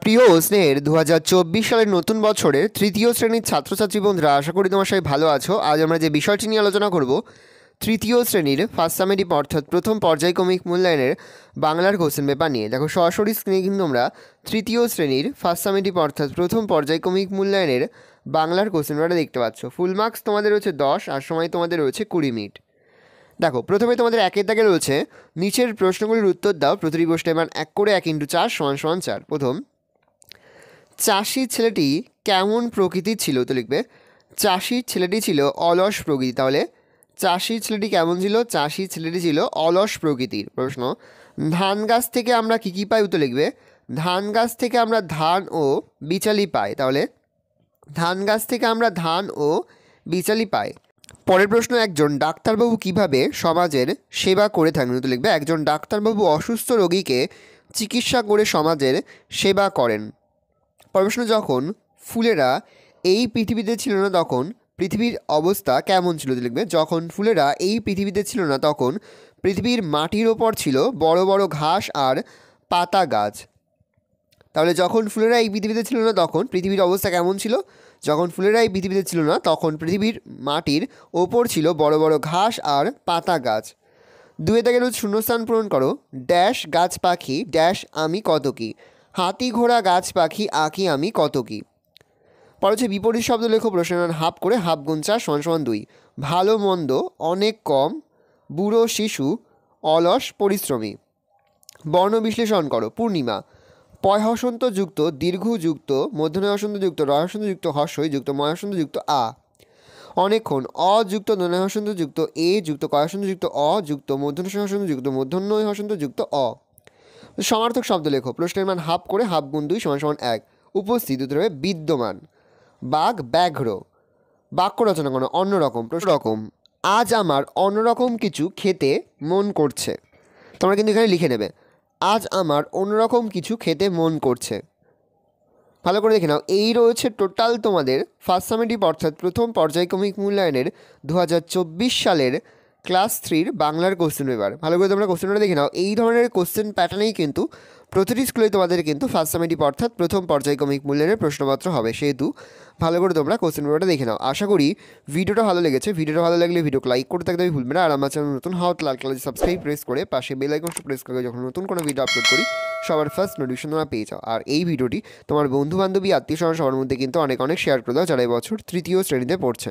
প্রিয় স্নেহের 2024 সালের নতুন বছরের তৃতীয় শ্রেণীর ছাত্রছাত্রী বন্ধুরা, আশা করি তোমার সবাই ভালো আছো। আজ আমরা যে বিষয়টি নিয়ে আলোচনা করব, তৃতীয় শ্রেণীর ফার্স্ট সামেটিভ অর্থাৎ প্রথম পর্যায়ক্রমিক মূল্যায়নের বাংলার কোশ্চেন পেপার নিয়ে। দেখো সরাসরি স্ক্রিনে কিন্তু আমরা তৃতীয় শ্রেণীর ফার্স্ট সামেটিভ অর্থাৎ প্রথম পর্যায়ক্রমিক মূল্যায়নের বাংলার কোশ্চেন পেপারটা দেখতে পাচ্ছ। ফুল মার্কস তোমাদের রয়েছে 10 আর সময় তোমাদের রয়েছে 20 মিনিট। দেখো প্রথমে তোমাদের একের দাগে রয়েছে নিচের প্রশ্নগুলির উত্তর দাও। প্রতিটি প্রশ্নের মান 1 করে 1 × 4 = 4। প্রথম, চাষি ছেলেটি কেমন প্রকৃতির ছিল? তো লিখবে চাষির ছেলেটি ছিল অলস প্রকৃতি। তাহলে চাষির ছেলেটি কেমন ছিল? চাষির ছেলেটি ছিল অলস প্রকৃতির। প্রশ্ন, ধান গাছ থেকে আমরা কী কী পাই? তো লিখবে ধান গাছ থেকে আমরা ধান ও বিচালি পাই। তাহলে ধান গাছ থেকে আমরা ধান ও বিচালি পাই। পরের প্রশ্ন, একজন ডাক্তারবাবু কিভাবে সমাজের সেবা করে থাকেন? তো লিখবে একজন ডাক্তারবাবু অসুস্থ রোগীকে চিকিৎসা করে সমাজের সেবা করেন। প্রশ্ন, যখন ফুলেরা এই পৃথিবীতে ছিল না তখন পৃথিবীর অবস্থা কেমন ছিল? লিখবে যখন ফুলেরা এই পৃথিবীতে ছিল না তখন পৃথিবীর মাটির ওপর ছিল বড় বড় ঘাস আর পাতা গাছ। তাহলে যখন ফুলেরা এই পৃথিবীতে ছিল না তখন পৃথিবীর অবস্থা কেমন ছিল? যখন ফুলেরা এই পৃথিবীতে ছিল না তখন পৃথিবীর মাটির ওপর ছিল বড় বড় ঘাস আর পাতা গাছ। দুয়ে দাগের শূন্যস্থান পূরণ করো। ড্যাশ গাছ পাখি ড্যাশ আমি কত কি, হাতি ঘোড়া গাছ পাখি আঁকি আমি কত কি। পরে হচ্ছে বিপরীত শব্দ লেখো। প্রশ্নের হাফ করে হাফ গুণ 4 = 2। ভালো মন্দ অনেক কম, বুড়ো শিশু অলস পরিশ্রমী। বর্ণ বিশ্লেষণ করো। পূর্ণিমা পয় হসন্ত যুক্ত দীর্ঘ যুক্ত মূর্ধন্য হসন্ত যুক্ত রয় হসন্ত যুক্ত হর্ষই যুক্ত ময় হসন্ত যুক্ত আ। অনেকক্ষণ অযুক্ত দন্ত্য হসন্ত যুক্ত এ যুক্ত কয় হসন্ত যুক্ত অ যুক্ত মূর্ধন্য হসন্ত যুক্ত মূর্ধন্য হসন্ত যুক্ত অ। সমার্থক শব্দ লেখো। প্রশ্নের মান হাফ করে হাফ গুণ 2 = 1। উপস্থিত উত্তর হবে বিদ্যমান। বাঘ ব্যাঘ্র। বাক্য রচনা করো। অন্যরকম। প্রশ্ন রকম, আজ আমার অন্যরকম কিছু খেতে মন করছে। তোমরা কিন্তু এখানে লিখে নেবে আজ আমার অন্যরকম কিছু খেতে মন করছে। ভালো করে দেখে নাও। এই রয়েছে টোটাল তোমাদের ফার্স্ট সামেটিভ অর্থাৎ প্রথম পর্যায়ক্রমিক মূল্যায়নের 2024 সালের ক্লাস 3 বাংলার কোশ্চেন পেপার। ভালো করে তোমরা কোশ্চেনটা দেখে নাও। এই ধরনের কোশ্চেন প্যাটার্নেই কিন্তু প্রতিটি স্কুলে তোমাদের কিন্তু ফার্স্ট সামেটিভ অর্থাৎ প্রথম পর্যায়ক্রমিক মূল্যায়নের প্রশ্নপত্র হবে। সেহেতু ভালো করে তোমরা কোশ্চেন পেপারটা দেখে নাও। আশা করি ভিডিওটা ভালো লেগেছে। ভিডিওটা ভালো লাগলে ভিডিওকে লাইক করতে একদমই ভুলবে না। আর আমার চ্যানেল নতুন হওয়া লাল কালার সাবস্ক্রাইব প্রেস করে পাশে বেল আইকনটা প্রেস করে যখন নতুন কোনো ভিডিও আপলোড করি সবার ফার্স্ট নোটিফিকেশন তোমরা পেয়ে যাও। আর এই ভিডিওটি তোমার বন্ধু বান্ধবী আত্মীয় স্বজন সবার মধ্যে কিন্তু অনেক অনেক শেয়ার করে দাও যারা এবছর তৃতীয় শ্রেণীতে পড়ছে।